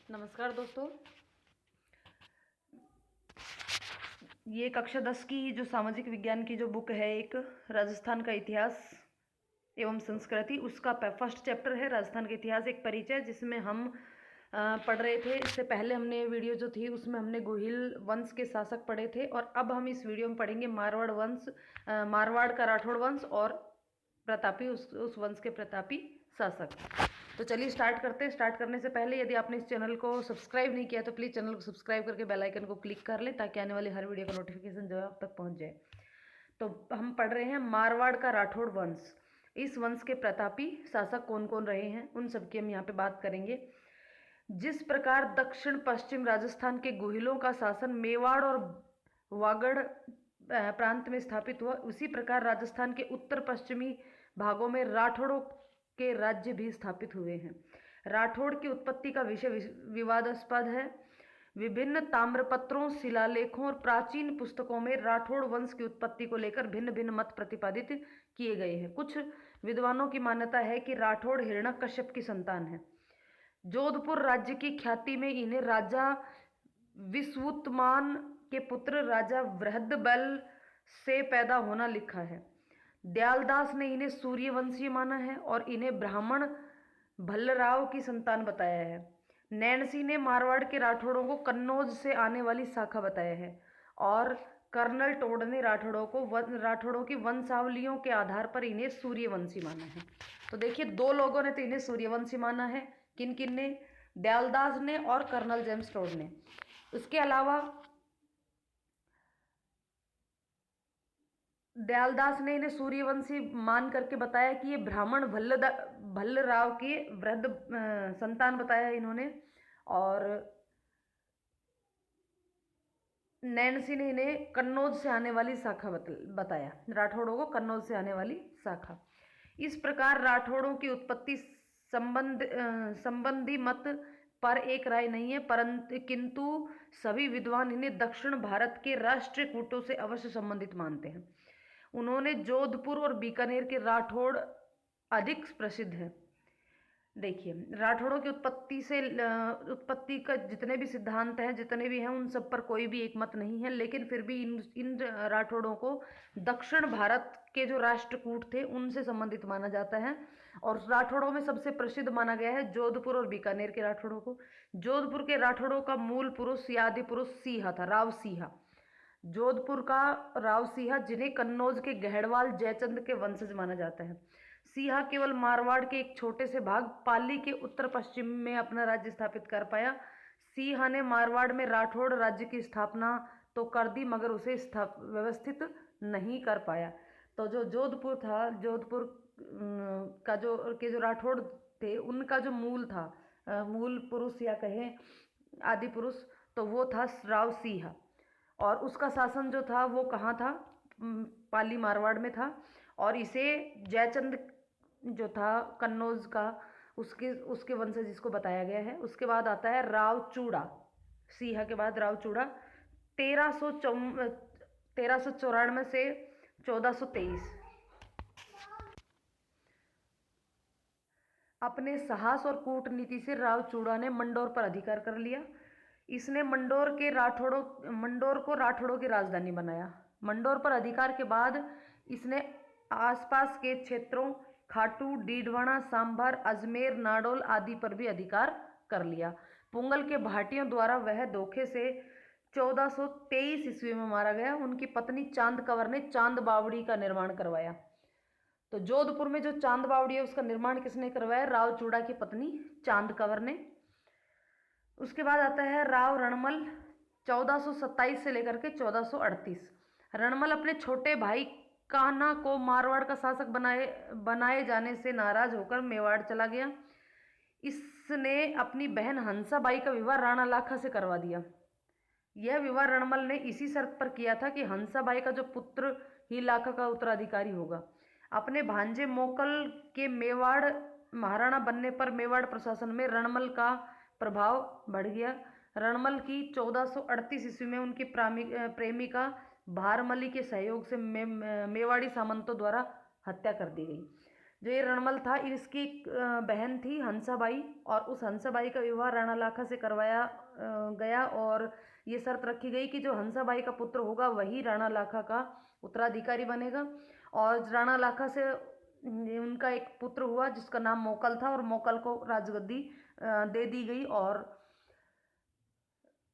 नमस्कार दोस्तों। ये कक्षा 10 की जो सामाजिक विज्ञान की जो बुक है, एक राजस्थान का इतिहास एवं संस्कृति, उसका फर्स्ट चैप्टर है राजस्थान का इतिहास एक परिचय, जिसमें हम पढ़ रहे थे। इससे पहले हमने वीडियो जो थी उसमें हमने गोहिल वंश के शासक पढ़े थे, और अब हम इस वीडियो में पढ़ेंगे मारवाड़ वंश, मारवाड़ का राठौड़ वंश और प्रतापी, उस वंश के प्रतापी शासक। तो चलिए स्टार्ट करते हैं। स्टार्ट करने से पहले यदि आपने इस चैनल को सब्सक्राइब नहीं किया तो प्लीज़ चैनल को सब्सक्राइब करके बेल आइकन को क्लिक कर लें, ताकि आने वाली हर वीडियो का नोटिफिकेशन जो है आप तक पहुंच जाए। तो हम पढ़ रहे हैं मारवाड़ का राठौड़ वंश। इस वंश के प्रतापी शासक कौन कौन रहे हैं, उन सब की हम यहाँ पे बात करेंगे। जिस प्रकार दक्षिण पश्चिम राजस्थान के गोहिलों का शासन मेवाड़ और वागड़ प्रांत में स्थापित हुआ, उसी प्रकार राजस्थान के उत्तर पश्चिमी भागों में राठौड़ों के राज्य भी स्थापित हुए हैं। राठौड़ की उत्पत्ति का विषय विवादास्पद है। विभिन्न ताम्रपत्रों, शिलालेखों और प्राचीन पुस्तकों में राठौड़ वंश की उत्पत्ति को लेकर भिन्न भिन्न मत प्रतिपादित किए गए हैं। कुछ विद्वानों की मान्यता है कि राठौड़ हिरण्यकश्यप की संतान है। जोधपुर राज्य की ख्याति में इन्हें राजा विश्वुत्मान के पुत्र राजा बृहदबल से पैदा होना लिखा है। दयालदास ने इन्हें सूर्यवंशी माना है और इन्हें ब्राह्मण भल्लराव की संतान बताया है। नैणसी ने मारवाड़ के राठौड़ों को कन्नौज से आने वाली शाखा बताया है, और कर्नल टोड ने राठौड़ों की वंशावलियों के आधार पर इन्हें सूर्यवंशी माना है। तो देखिए, दो लोगों ने तो इन्हें सूर्यवंशी माना है। किन किन ने? दयालदास ने और कर्नल जेम्स टोड ने। उसके अलावा दयालदास ने इन्हें सूर्यवंशी मान करके बताया कि ये ब्राह्मण भल्लराव की वृद्ध संतान बताया है इन्होंने, और नैणसी ने इन्हें कन्नौज से आने वाली शाखा बताया, राठौड़ों को कन्नौज से आने वाली शाखा। इस प्रकार राठौड़ों की उत्पत्ति संबंधी मत पर एक राय नहीं है, परंतु किंतु सभी विद्वान इन्हें दक्षिण भारत के राष्ट्रीय कूटों से अवश्य संबंधित मानते हैं। उन्होंने जोधपुर और बीकानेर के राठौड़ अधिक प्रसिद्ध है। देखिए, राठौड़ों की उत्पत्ति का जितने भी सिद्धांत हैं, जितने भी हैं, उन सब पर कोई भी एक मत नहीं है, लेकिन फिर भी इन राठौड़ों को दक्षिण भारत के जो राष्ट्रकूट थे उनसे संबंधित माना जाता है। और राठौड़ों में सबसे प्रसिद्ध माना गया है जोधपुर और बीकानेर के राठौड़ों को। जोधपुर के राठौड़ों का मूल पुरुष या आदि पुरुष सिंहा था, राव सिंहा। जोधपुर का राव सिंहा, जिन्हें कन्नौज के गहड़वाल जयचंद के वंशज माना जाता है। सिंहा केवल मारवाड़ के एक छोटे से भाग पाली के उत्तर पश्चिम में अपना राज्य स्थापित कर पाया। सिंहा ने मारवाड़ में राठौड़ राज्य की स्थापना तो कर दी, मगर उसे व्यवस्थित नहीं कर पाया। तो जो जोधपुर था, जोधपुर का जो राठौड़ थे, उनका जो मूल था, मूल पुरुष या कहें आदि पुरुष, तो वो था राव सिंहा। और उसका शासन जो था वो कहाँ था? पाली मारवाड़ में था। और इसे जयचंद जो था कन्नौज का, उसके वंशज जिसको बताया गया है। उसके बाद आता है राव चूड़ा। सिंहा के बाद राव चूड़ा 1394 से 1423। अपने साहस और कूटनीति से राव चूड़ा ने मंडोर पर अधिकार कर लिया। इसने मंडोर को राठौड़ों की राजधानी बनाया। मंडोर पर अधिकार के बाद इसने आसपास के क्षेत्रों खाटू, डीडवाना, सांभर, अजमेर, नाडोल आदि पर भी अधिकार कर लिया। पुंगल के भाटियों द्वारा वह धोखे से 1423 ईस्वी में मारा गया। उनकी पत्नी चांद कंवर ने चांद बावड़ी का निर्माण करवाया। तो जोधपुर में जो चांद बावड़ी है उसका निर्माण किसने करवाया? राव चूड़ा की पत्नी चांद कंवर ने। उसके बाद आता है राव रणमल, 1427 से लेकर के 1438। रणमल अपने छोटे भाई कान्हा को मारवाड़ का शासक बनाए जाने से नाराज होकर मेवाड़ चला गया। इसने अपनी बहन हंसाबाई का विवाह राणा लाखा से करवा दिया। यह विवाह रणमल ने इसी शर्त पर किया था कि हंसाबाई का जो पुत्र ही लाखा का उत्तराधिकारी होगा। अपने भांजे मोकल के मेवाड़ महाराणा बनने पर मेवाड़ प्रशासन में रणमल का प्रभाव बढ़ गया। रणमल की 1438 ईस्वी में उनकी प्रेमिका भारमली के सहयोग से मेवाड़ी सामंतों द्वारा हत्या कर दी गई। जो ये रणमल था इसकी एक बहन थी हंसाबाई, और उस हंसाबाई का विवाह राणा लाखा से करवाया गया, और ये शर्त रखी गई कि जो हंसाबाई का पुत्र होगा वही राणा लाखा का उत्तराधिकारी बनेगा। और राणा लाखा से उनका एक पुत्र हुआ जिसका नाम मोकल था, और मोकल को राजगद्दी दे दी गई, और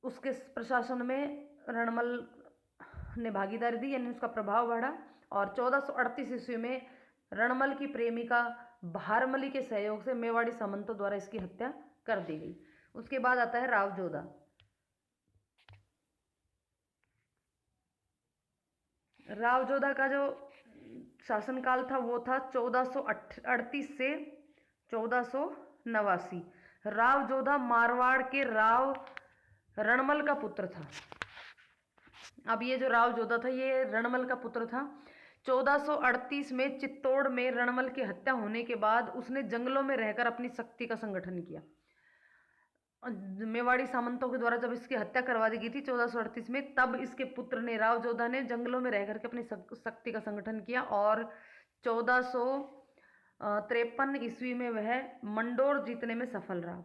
उसके प्रशासन में रणमल ने भागीदारी दी, यानी उसका प्रभाव बढ़ा। और 1438 ईस्वी में रणमल की प्रेमिका भारमली के सहयोग से मेवाड़ी सामंतों द्वारा इसकी हत्या कर दी गई। उसके बाद आता है राव जोधा। राव जोधा का जो शासनकाल था वो था 1438 से 1489। राव जोधा मारवाड़ के राव रणमल का पुत्र था। अब ये जो राव जोधा था ये रणमल का पुत्र था। 1438 में चित्तौड़ में रणमल की हत्या होने के बाद उसने जंगलों में रहकर अपनी शक्ति का संगठन किया। मेवाड़ी सामंतों के द्वारा जब इसकी हत्या करवा दी गई थी 1438 में, तब इसके पुत्र ने राव जोधा ने जंगलों में रह करके अपनी शक्ति का संगठन किया, और 1453 ईस्वी में वह मंडोर जीतने में सफल रहा।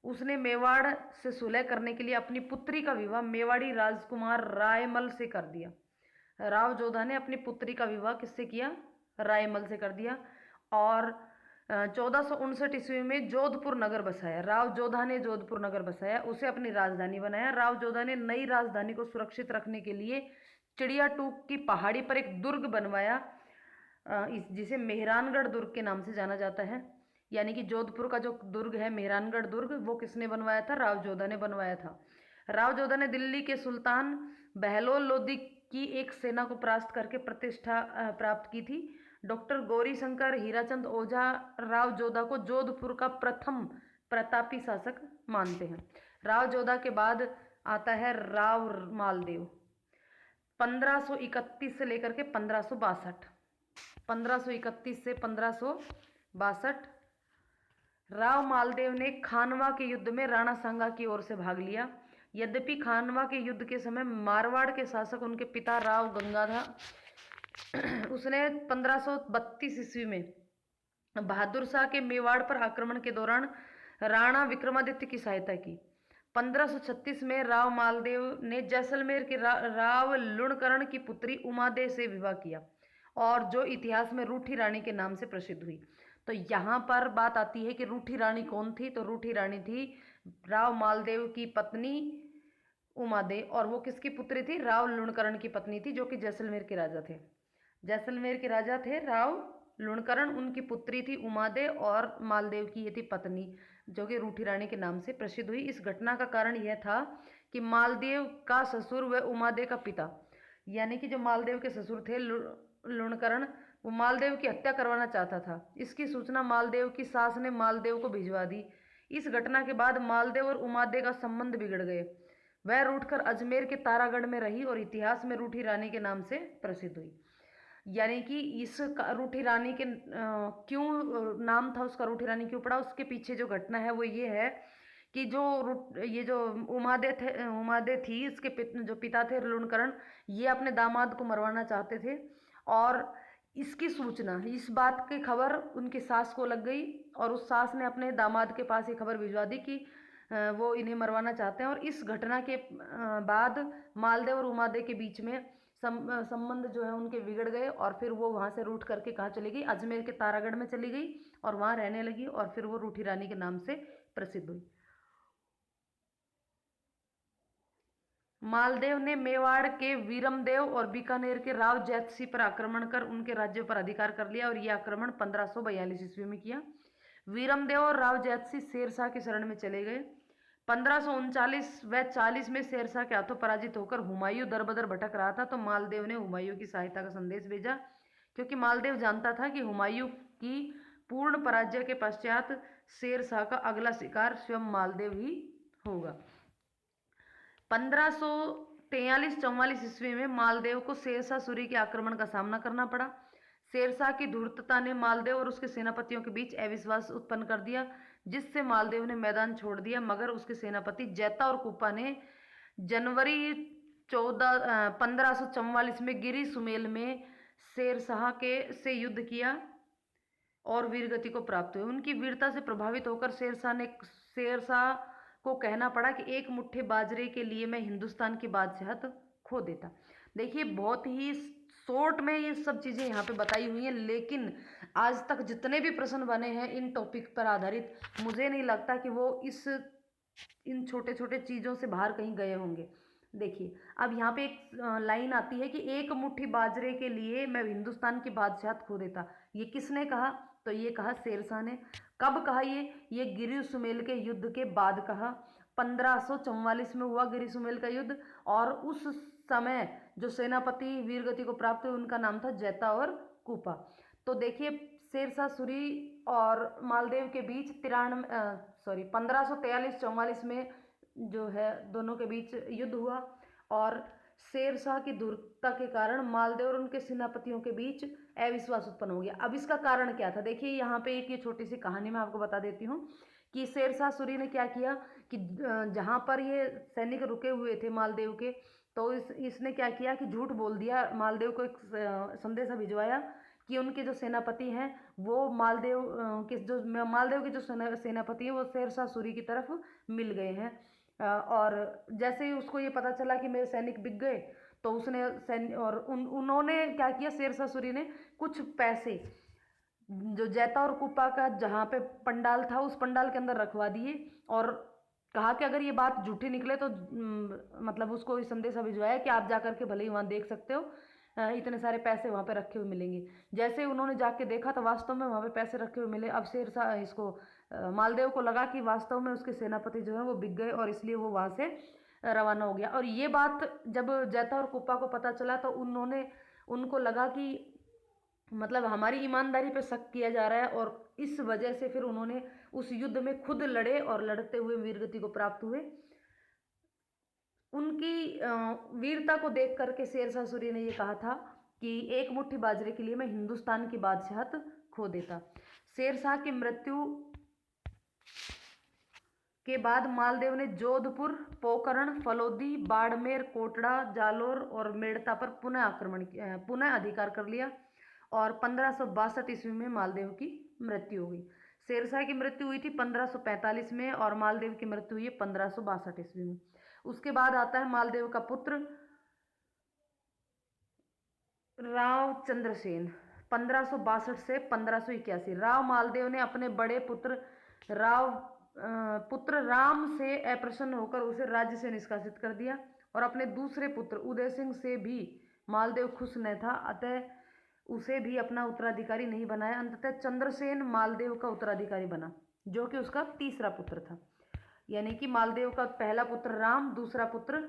उसने मेवाड़ से सुलह करने के लिए अपनी पुत्री का विवाह मेवाड़ी राजकुमार रायमल से कर दिया। राव जोधा ने अपनी पुत्री का विवाह किससे किया? रायमल से कर दिया। और 1459 ईस्वी में जोधपुर नगर बसाया। राव जोधा ने जोधपुर नगर बसाया, उसे अपनी राजधानी बनाया। राव जोधा ने नई राजधानी को सुरक्षित रखने के लिए चिड़िया टूक की पहाड़ी पर एक दुर्ग बनवाया, जिसे मेहरानगढ़ दुर्ग के नाम से जाना जाता है। यानी कि जोधपुर का जो दुर्ग है मेहरानगढ़ दुर्ग, वो किसने बनवाया था? राव जोधा ने बनवाया था। राव जोधा ने दिल्ली के सुल्तान बहलोल लोदी की एक सेना को परास्त करके प्रतिष्ठा प्राप्त की थी। डॉक्टर गौरी शंकर हीराचंद ओझा राव जोधा को जोधपुर का प्रथम प्रतापी शासक मानते हैं। राव जोधा के बाद आता है राव मालदेव। 1531 से लेकर के 1562। 1531 से 1562 राव मालदेव ने खानवा के युद्ध में राणा सांगा की ओर से भाग लिया। यद्यपि खानवा के युद्ध के समय मारवाड़ के शासक उनके पिता राव गंगाधर उसने 1532 ईस्वी में बहादुर शाह के मेवाड़ पर आक्रमण के दौरान राणा विक्रमादित्य की सहायता की। 1536 में राव मालदेव ने जैसलमेर के राव लुणकरण की पुत्री उमादे से विवाह किया, और जो इतिहास में रूठी रानी के नाम से प्रसिद्ध हुई। तो यहाँ पर बात आती है कि रूठी रानी कौन थी? तो रूठी रानी थी राव मालदेव की पत्नी उमादे, और वो किसकी पुत्री थी? राव लुणकरण की पत्नी थी, जो कि जैसलमेर के राजा थे। जैसलमेर के राजा थे राव लुणकरण, उनकी पुत्री थी उमादे, और मालदेव की ये थी पत्नी, जो कि रूठी रानी के नाम से प्रसिद्ध हुई। इस घटना का कारण यह था कि मालदेव का ससुर व उमादे का पिता, यानी कि जो मालदेव के ससुर थे लुणकरण, वो मालदेव की हत्या करवाना चाहता था। इसकी सूचना मालदेव की सास ने मालदेव को भिजवा दी। इस घटना के बाद मालदेव और उमादे का संबंध बिगड़ गए। वह रूठकर अजमेर के तारागढ़ में रही और इतिहास में रूठी रानी के नाम से प्रसिद्ध हुई। यानी कि इस रूठी रानी के क्यों नाम था उसका, रूठी रानी क्यों पड़ा, उसके पीछे जो घटना है वो ये है कि ये जो उमादे थी, इसके जो पिता थे लुणकरण, ये अपने दामाद को मरवाना चाहते थे, और इसकी सूचना, इस बात की खबर उनकी सास को लग गई, और उस सास ने अपने दामाद के पास ये खबर भिजवा दी कि वो इन्हें मरवाना चाहते हैं। और इस घटना के बाद मालदेव और उमादे के बीच में संबंध जो है उनके बिगड़ गए, और फिर वो वहाँ से रूठ करके कहाँ चली गई? अजमेर के तारागढ़ में चली गई, और वहाँ रहने लगी, और फिर वो रूठी रानी के नाम से प्रसिद्ध हुई। मालदेव ने मेवाड़ के वीरमदेव और बीकानेर के राव जैतसी पर आक्रमण कर उनके राज्यों पर अधिकार कर लिया, और यह आक्रमण 1542 ईस्वी में किया। वीरमदेव और राव जैतसी शेरशाह की शरण में चले गए। 1539 व 40 में शेरशाह के हाथों पराजित होकर हुमायूं दर बदर भटक रहा था, तो मालदेव ने हुमायूं की सहायता का संदेश भेजा, क्योंकि मालदेव जानता था कि हुमायूं की पूर्ण पराजय के पश्चात शेरशाह का अगला शिकार स्वयं मालदेव ही होगा। 1543-44 ईस्वी में मालदेव को शेरशाह सूरी के आक्रमण का सामना करना पड़ा। शेरशाह की धूर्तता ने मालदेव और उसके सेनापतियों के बीच अविश्वास उत्पन्न कर दिया, जिससे मालदेव ने मैदान छोड़ दिया, मगर उसके सेनापति जैता और कुपा ने जनवरी 1544 में गिरी सुमेल में शेरशाह से युद्ध किया। और वीरगति को प्राप्त हुए। उनकी वीरता से प्रभावित होकर शेरशाह को कहना पड़ा कि एक मुट्ठी बाजरे के लिए मैं हिंदुस्तान की बादशाहत खो देता। देखिए बहुत ही शॉर्ट में ये सब चीज़ें यहाँ पे बताई हुई हैं, लेकिन आज तक जितने भी प्रश्न बने हैं इन टॉपिक पर आधारित, मुझे नहीं लगता कि वो इन छोटे छोटे चीज़ों से बाहर कहीं गए होंगे। देखिए अब यहाँ पे एक लाइन आती है कि एक मुट्ठी बाजरे के लिए मैं हिंदुस्तान की बादशाहत खो देता। ये किसने कहा? तो ये कहा शेरशाह ने। कब कहा ये गिरि सुमेल के युद्ध के बाद कहा। 1544 में हुआ गिरि सुमेल का युद्ध, और उस समय जो सेनापति वीरगति को प्राप्त हुए उनका नाम था जैता और कूपा। तो देखिए शेरशाह सूरी और मालदेव के बीच 1543-44 में जो है दोनों के बीच युद्ध हुआ, और शेरशाह की धूर्तता के कारण मालदेव और उनके सेनापतियों के बीच अविश्वास उत्पन्न हो गया। अब इसका कारण क्या था? देखिए यहाँ पे एक ये छोटी सी कहानी मैं आपको बता देती हूँ कि शेरशाह सूरी ने क्या किया कि जहाँ पर ये सैनिक रुके हुए थे मालदेव के, तो इसने क्या किया कि झूठ बोल दिया, मालदेव को एक संदेशा भिजवाया कि उनके जो सेनापति हैं वो मालदेव के जो सेनापति हैं वो शेरशाह सूरी की तरफ मिल गए हैं। और जैसे ही उसको ये पता चला कि मेरे सैनिक बिक गए, तो उसने उन्होंने क्या किया, शेरशाह सूरी ने कुछ पैसे जो जैता और कुप्पा का जहाँ पे पंडाल था उस पंडाल के अंदर रखवा दिए, और कहा कि अगर ये बात झूठी निकले तो मतलब उसको ये संदेशा भिजवाया कि आप जाकर के भले ही वहाँ देख सकते हो, इतने सारे पैसे वहाँ पे रखे हुए मिलेंगे। जैसे ही उन्होंने जाके देखा तो वास्तव में वहाँ पे पैसे रखे हुए मिले। अब शेरशाह इसको मालदेव को लगा कि वास्तव में उसके सेनापति जो है वो बिक गए, और इसलिए वो वहाँ से रवाना हो गया। और ये बात जब जैता और कुप्पा को पता चला तो उनको लगा कि मतलब हमारी ईमानदारी पे शक किया जा रहा है, और इस वजह से फिर उन्होंने उस युद्ध में खुद लड़े और लड़ते हुए वीरगति को प्राप्त हुए। उनकी वीरता को देख करके शेरशाह सूरी ने ये कहा था कि एक मुट्ठी बाजरे के लिए मैं हिंदुस्तान की बादशाहत खो देता। शेरशाह की मृत्यु के बाद मालदेव ने जोधपुर, पोकरण, फलोदी, बाड़मेर, कोटड़ा, जालोर और मेड़ता पर पुनः अधिकार कर लिया, और 1562 ईस्वी में मालदेव की मृत्यु हुई। शेरशाह की मृत्यु हुई थी 1545 में, और मालदेव की मृत्यु हुई 1562 ईस्वी में। उसके बाद आता है मालदेव का पुत्र राव चंद्रसेन, 1562 से 1581। राव मालदेव ने अपने बड़े पुत्र राम से अप्रसन्न होकर उसे राज्य से निष्कासित कर दिया, और अपने दूसरे पुत्र उदय सिंह से भी मालदेव खुश न था, अतः उसे भी अपना उत्तराधिकारी नहीं बनाया। अंततः चंद्रसेन मालदेव का उत्तराधिकारी बना, जो कि उसका तीसरा पुत्र था। यानी कि मालदेव का पहला पुत्र राम, दूसरा पुत्र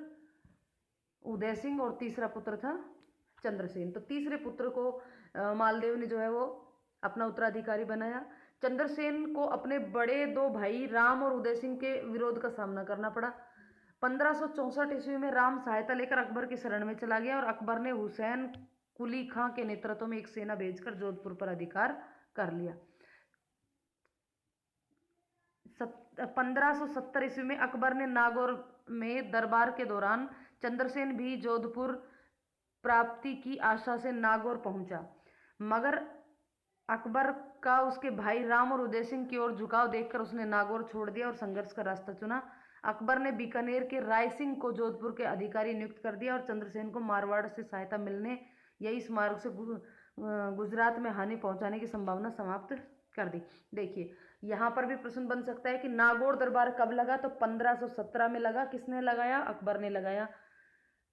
उदय सिंह और तीसरा पुत्र था चंद्रसेन। तो तीसरे पुत्र को मालदेव ने जो है वो अपना उत्तराधिकारी बनाया। चंद्रसेन को अपने बड़े दो भाई राम और उदय सिंह के विरोध का सामना करना पड़ा। 1564 ईस्वी में राम सहायता लेकर अकबर की शरण में चला गया, और अकबर ने हुसैन कुली खां के नेतृत्व में एक सेना भेजकर जोधपुर पर अधिकार कर लिया। 1570 ईस्वी में अकबर ने नागौर में दरबार के दौरान चंद्रसेन भी जोधपुर प्राप्ति की आशा से नागौर पहुंचा, मगर अकबर का उसके भाई राम और उदय सिंह की ओर झुकाव देखकर उसने नागौर छोड़ दिया और संघर्ष का रास्ता चुना। अकबर ने बीकानेर के राय सिंह को जोधपुर के अधिकारी नियुक्त कर दिया, और चंद्रसेन को मारवाड़ से सहायता मिलने या इस मार्ग से गुजरात में हानि पहुंचाने की संभावना समाप्त कर दी। देखिए यहाँ पर भी प्रश्न बन सकता है कि नागौर दरबार कब लगा? तो 1517 में लगा। किसने लगाया? अकबर ने लगाया।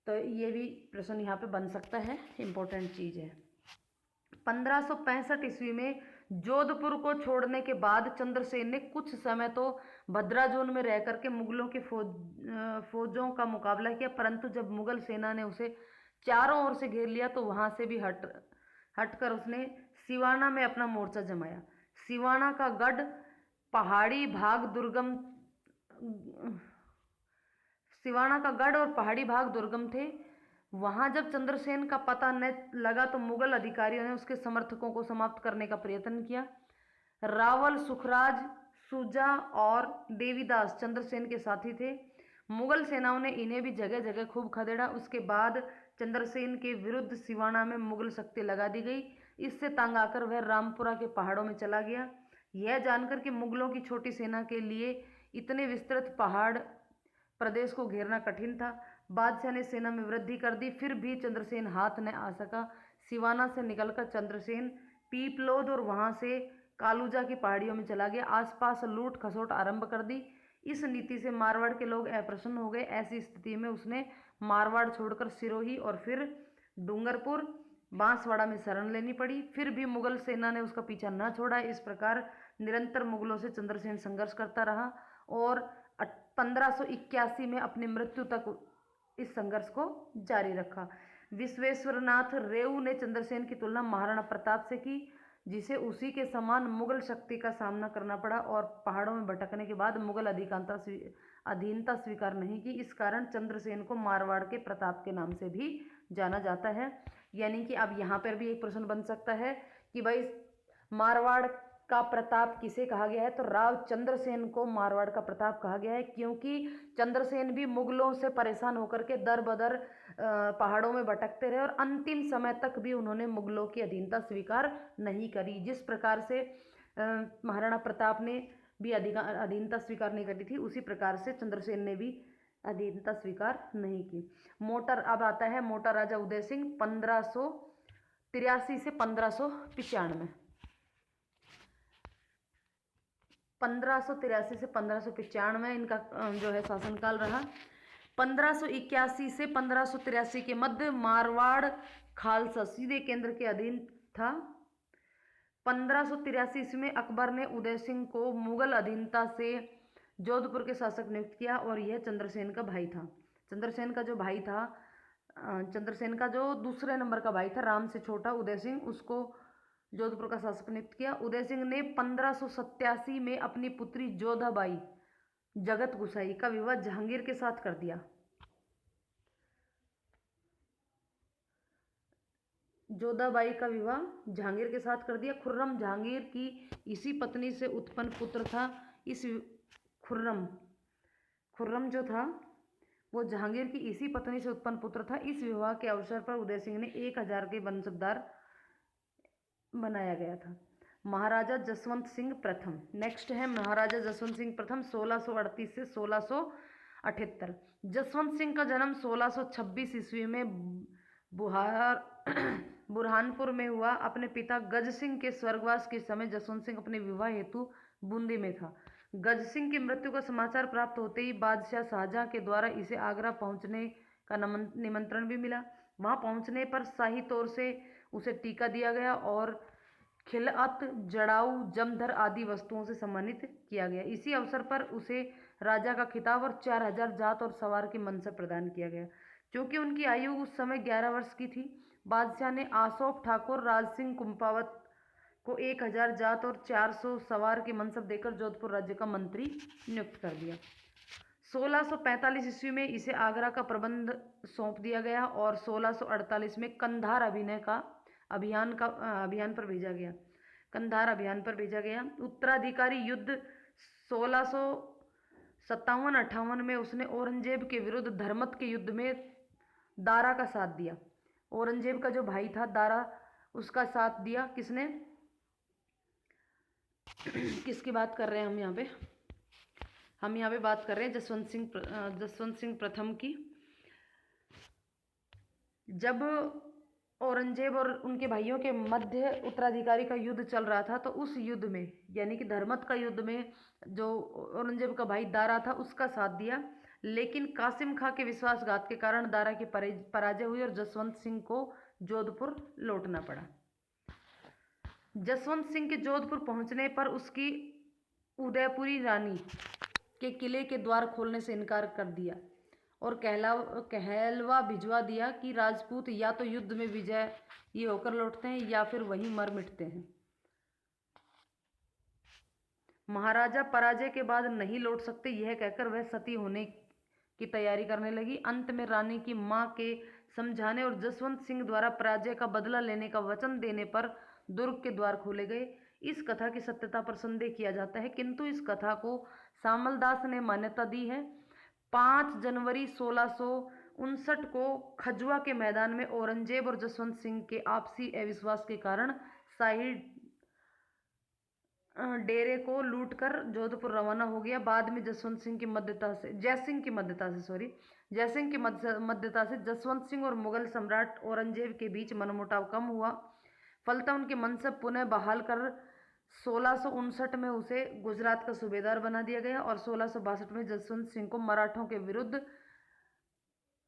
तो ये भी प्रश्न यहाँ पे बन सकता है, इम्पोर्टेंट चीज़ है। 1565 ईस्वी में जोधपुर को छोड़ने के बाद चंद्रसेन ने कुछ समय तो भद्रा जोन में रह करके मुगलों की फौजों का मुकाबला किया, परंतु जब मुगल सेना ने उसे चारों ओर से घेर लिया तो वहां से भी हटकर उसने सिवाना में अपना मोर्चा जमाया। सिवाना का गढ़ और पहाड़ी भाग दुर्गम थे। वहां जब चंद्रसेन का पता न लगा तो मुगल अधिकारियों ने उसके समर्थकों को समाप्त करने का प्रयत्न किया। रावल, सुखराज, सुजा और देवीदास चंद्रसेन के साथी थे। मुगल सेनाओं ने इन्हें भी जगह जगह खूब खदेड़ा। उसके बाद चंद्रसेन के विरुद्ध सिवाना में मुगल शक्ति लगा दी गई। इससे तंग आकर वह रामपुरा के पहाड़ों में चला गया। यह जानकर कि मुगलों की छोटी सेना के लिए इतने विस्तृत पहाड़ प्रदेश को घेरना कठिन था, बादशाह ने सेना में वृद्धि कर दी। फिर भी चंद्रसेन हाथ न आ सका। सिवाना से निकलकर चंद्रसेन पीपलोद और वहां से कालूजा की पहाड़ियों में चला गया। आसपास लूट खसोट आरंभ कर दी। इस नीति से मारवाड़ के लोग अप्रसन्न हो गए। ऐसी स्थिति में उसने मारवाड़ छोड़कर सिरोही और फिर डूंगरपुर बांसवाड़ा में शरण लेनी पड़ी। फिर भी मुगल सेना ने उसका पीछा न छोड़ा। इस प्रकार निरंतर मुगलों से चंद्रसेन संघर्ष करता रहा और 1581 में अपनी मृत्यु तक इस संघर्ष को जारी रखा। विश्वेश्वरनाथ रेऊ ने चंद्रसेन की तुलना महाराणा प्रताप से की, जिसे उसी के समान मुगल शक्ति का सामना करना पड़ा और पहाड़ों में भटकने के बाद मुगल अधीनता स्वीकार नहीं की। इस कारण चंद्रसेन को मारवाड़ के प्रताप के नाम से भी जाना जाता है। यानी कि अब यहाँ पर भी एक प्रश्न बन सकता है कि भाई मारवाड़ का प्रताप किसे कहा गया है, तो राव चंद्रसेन को मारवाड़ का प्रताप कहा गया है, क्योंकि चंद्रसेन भी मुगलों से परेशान होकर के दर बदर पहाड़ों में भटकते रहे और अंतिम समय तक भी उन्होंने मुगलों की अधीनता स्वीकार नहीं करी। जिस प्रकार से महाराणा प्रताप ने भी अधीनता स्वीकार नहीं करी थी, उसी प्रकार से चंद्रसेन ने भी अधीनता स्वीकार नहीं की। मोटा अब आता है मोटा राजा उदय सिंह 1583 से 1595। 1583 से 1595 इनका जो है शासनकाल रहा। 1581 से 1583 के मध्य मारवाड़ खालसा सीधे केंद्र के अधीन था। 1583 में अकबर ने उदय सिंह को मुगल अधीनता से जोधपुर के शासक नियुक्त किया और यह चंद्रसेन का भाई था। चंद्रसेन का जो दूसरे नंबर का भाई था, राम से छोटा उदय सिंह, उसको जोधपुर का शासक नियुक्त किया। उदय सिंह ने 1587 में अपनी पुत्री जोधाबाई जगत गुसाई का विवाह जहांगीर के साथ कर दिया। जोधाबाई का विवाह जहांगीर के साथ कर दिया। खुर्रम जहांगीर की इसी पत्नी से उत्पन्न पुत्र था। इस खुर्रम जो था वो जहांगीर की इसी पत्नी से उत्पन्न पुत्र था। इस विवाह के अवसर पर उदय सिंह ने 1000 के वंशधार बनाया गया था। महाराजा जसवंत सिंह प्रथम। नेक्स्ट है महाराजा जसवंत सिंह प्रथम 1638 से 1678। जसवंत सिंह का जन्म 1626 ईस्वी में बुरहानपुर में हुआ। अपने पिता गज सिंह के स्वर्गवास के समय जसवंत सिंह अपने विवाह हेतु बूंदी में था। गज सिंह की मृत्यु का समाचार प्राप्त होते ही बादशाह शाहजहां के द्वारा इसे आगरा पहुंचने का निमंत्रण भी मिला। वहां पहुंचने पर शाही तौर से उसे टीका दिया गया और खिलअत, जड़ाऊ, जमधर आदि वस्तुओं से सम्मानित किया गया। इसी अवसर पर उसे राजा का खिताब और 4000 जात और सवार की मनसब प्रदान किया गया। क्योंकि उनकी आयु उस समय 11 वर्ष की थी, बादशाह ने आसोफ ठाकुर राज सिंह कुंपावत को 1000 जात और 400 सवार की मनसब देकर जोधपुर राज्य का मंत्री नियुक्त कर दिया। 1645 ईस्वी में इसे आगरा का प्रबंध सौंप दिया गया और 1648 में कंधार अभियान पर भेजा गया। कंधार अभियान पर भेजा गया। उत्तराधिकारी युद्ध 1657-58 में उसने औरंगजेब के विरुद्ध धर्मत के युद्ध में दारा का साथ दिया। औरंगजेब का जो भाई था दारा, उसका साथ दिया। किसने? किसकी बात कर रहे हैं हम यहाँ पे? हम यहाँ पे बात कर रहे हैं जसवंत सिंह प्रथम की। जब औरंगजेब और उनके भाइयों के मध्य उत्तराधिकारी का युद्ध चल रहा था, तो उस युद्ध में यानी कि धर्मत का युद्ध में जो औरंगजेब का भाई दारा था उसका साथ दिया। लेकिन कासिम खां के विश्वासघात के कारण दारा की पराजय हुई और जसवंत सिंह को जोधपुर लौटना पड़ा। जसवंत सिंह के जोधपुर पहुंचने पर उसकी उदयपुरी रानी के किले के द्वार खोलने से इनकार कर दिया और कहलवा भिजवा दिया कि राजपूत या तो युद्ध में विजयी होकर लौटते हैं या फिर वहीं मर मिटते हैं। महाराजा पराजय के बाद नहीं लौट सकते, यह कहकर वह सती होने की तैयारी करने लगी। अंत में रानी की मां के समझाने और जसवंत सिंह द्वारा पराजय का बदला लेने का वचन देने पर दुर्ग के द्वार खोले गए। इस कथा की सत्यता पर संदेह किया जाता है, किंतु इस कथा को सामलदास ने मान्यता दी है। 5 जनवरी 1600 1959 को खजुआ के मैदान में औरंगजेब और जसवंत सिंह के आपसी अविश्वास के कारण शाही डेरे को लूटकर जोधपुर रवाना हो गया। बाद में जयसिंह की मध्यता से जसवंत सिंह और मुगल सम्राट औरंगजेब के बीच मनमुटाव कम हुआ। फलतः उनके मनसब पुनः बहाल कर 1659 में उसे गुजरात का सूबेदार बना दिया गया और 1662 में जसवंत सिंह को मराठों के विरुद्ध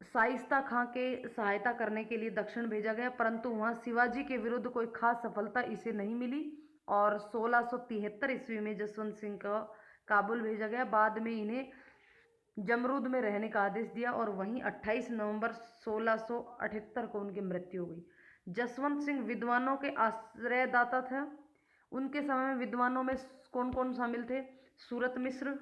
शाइस्ता खां के सहायता करने के लिए दक्षिण भेजा गया, परंतु वहां शिवाजी के विरुद्ध कोई खास सफलता इसे नहीं मिली और 1673 ईस्वी में जसवंत सिंह को काबुल भेजा गया। बाद में इन्हें जमरूद में रहने का आदेश दिया और वहीं 28 नवंबर 1678 को उनकी मृत्यु हो गई। जसवंत सिंह विद्वानों के आश्रयदाता थे। उनके समय में विद्वानों में कौन कौन शामिल थे? सूरत मिश्र,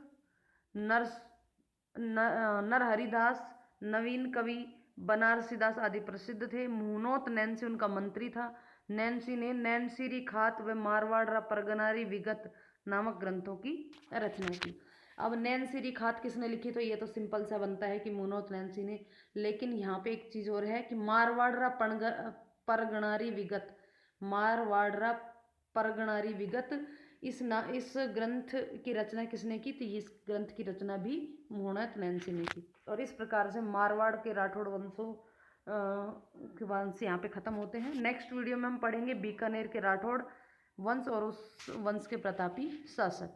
नरहरिदास, नवीन कवि, बनारसीदास आदि प्रसिद्ध थे। मुहनोत नैन्सी उनका मंत्री था। नैन्सी ने नैनसीरी खात व मारवाड़ परगनारी विगत नामक ग्रंथों की रचना की। अब नैनसीरी खात किसने लिखी? तो ये तो सिंपल सा बनता है कि मुहनोत नैन्सी ने, लेकिन यहाँ पे एक चीज़ और है कि मारवाड़ परगनारी विगत, मारवाड़ परगनारी विगत इस ग्रंथ की रचना किसने की? तो इस ग्रंथ की रचना भी मुहनोत नैन्सी ने की। और इस प्रकार से मारवाड़ के राठौड़ वंशों के वंश यहाँ पे ख़त्म होते हैं। नेक्स्ट वीडियो में हम पढ़ेंगे बीकानेर के राठौड़ वंश और उस वंश के प्रतापी शासक।